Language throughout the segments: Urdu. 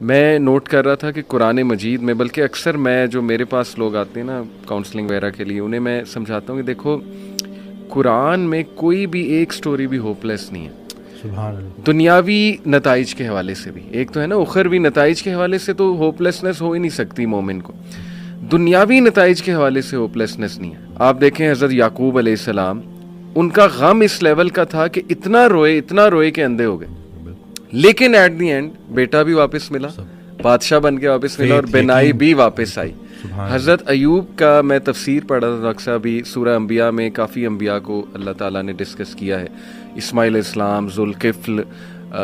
میں نوٹ کر رہا تھا کہ قرآن مجید میں، بلکہ اکثر میں جو میرے پاس لوگ آتے ہیں نا کاؤنسلنگ وغیرہ کے لیے، انہیں میں سمجھاتا ہوں کہ دیکھو قرآن میں کوئی بھی ایک سٹوری بھی ہوپ لیس نہیں ہے. سبحان اللہ. دنیاوی نتائج کے حوالے سے بھی، ایک تو ہے نا اخروی نتائج کے حوالے سے تو ہوپ لیسنس ہو ہی نہیں سکتی مومن کو، دنیاوی نتائج کے حوالے سے ہوپ لیسنس نہیں ہے. آپ دیکھیں حضرت یعقوب علیہ السلام، ان کا غم اس لیول کا تھا کہ اتنا روئے کہ اندھے ہو گئے، لیکن ایٹ دی اینڈ بیٹا بھی واپس ملا، بادشاہ بن کے واپس ملا، اور بینائی بھی واپس آئی. حضرت ایوب کا میں تفسیر پڑھا تھا ڈاکٹر صاحب، بھی سورہ انبیاء میں کافی انبیاء کو اللہ تعالیٰ نے ڈسکس کیا ہے، اسماعیل علیہ السلام، ذوالکفل،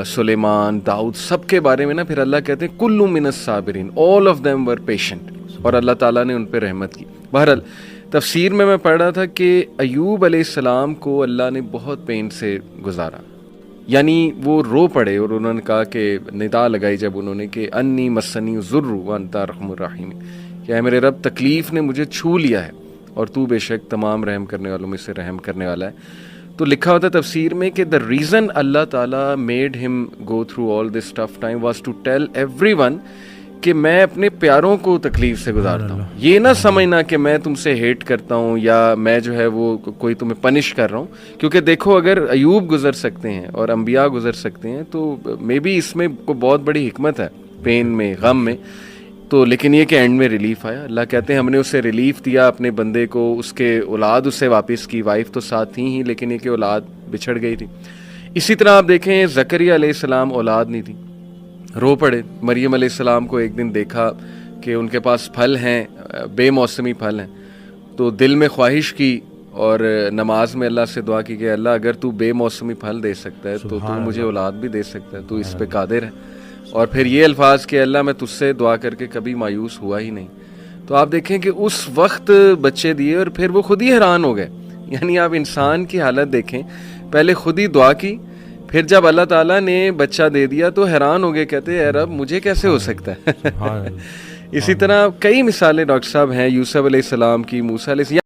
سلیمان، داؤد، سب کے بارے میں نا پھر اللہ کہتے ہیں کل من الصابرین، all of them were patient, اور اللہ تعالیٰ نے ان پہ رحمت کی. بہرحال تفسیر میں پڑھ رہا تھا کہ ایوب علیہ السلام کو اللہ نے بہت پین سے گزارا، یعنی وہ رو پڑے، اور انہوں نے کہا کہ ندا لگائی جب انہوں نے کہ انی مسنی الضر وانت ارحم الراحمین، کہ اے میرے رب تکلیف نے مجھے چھو لیا ہے اور تو بے شک تمام رحم کرنے والوں میں سے رحم کرنے والا ہے. تو لکھا ہوتا ہے تفسیر میں کہ دا ریزن اللہ تعالیٰ میڈ ہم go through all this tough time was to tell everyone کہ میں اپنے پیاروں کو تکلیف سے گزارتا ہوں. یہ نہ سمجھنا کہ میں تم سے ہیٹ کرتا ہوں یا میں جو ہے وہ کوئی تمہیں پنش کر رہا ہوں، کیونکہ دیکھو اگر ایوب گزر سکتے ہیں اور انبیاء گزر سکتے ہیں تو مے بی اس میں کوئی بہت بڑی حکمت ہے، پین میں، غم میں. تو لیکن یہ کہ اینڈ میں ریلیف آیا. اللہ کہتے ہیں ہم نے اسے ریلیف دیا اپنے بندے کو، اس کے اولاد اسے واپس کی، وائف تو ساتھ تھی ہی لیکن یہ کہ اولاد بچھڑ گئی تھی. اسی طرح آپ دیکھیں زکریا علیہ السلام اولاد نہیں تھی، رو پڑے. مریم علیہ السلام کو ایک دن دیکھا کہ ان کے پاس پھل ہیں، بے موسمی پھل ہیں، تو دل میں خواہش کی اور نماز میں اللہ سے دعا کی کہ اللہ اگر تو بے موسمی پھل دے سکتا ہے تو تو مجھے اولاد بھی دے سکتا ہے، تو اس پہ قادر ہے. اور پھر یہ الفاظ کہ اللہ میں تجھ سے دعا کر کے کبھی مایوس ہوا ہی نہیں. تو آپ دیکھیں کہ اس وقت بچے دیے اور پھر وہ خود ہی حیران ہو گئے. یعنی آپ انسان کی حالت دیکھیں، پہلے خود ہی دعا کی، پھر جب اللہ تعالیٰ نے بچہ دے دیا تو حیران ہو گئے، کہتے اے رب مجھے کیسے ہو سکتا ہے. اسی طرح کئی مثالیں ڈاکٹر صاحب ہیں، یوسف علیہ السلام کی، موسیٰ علیہ السلام.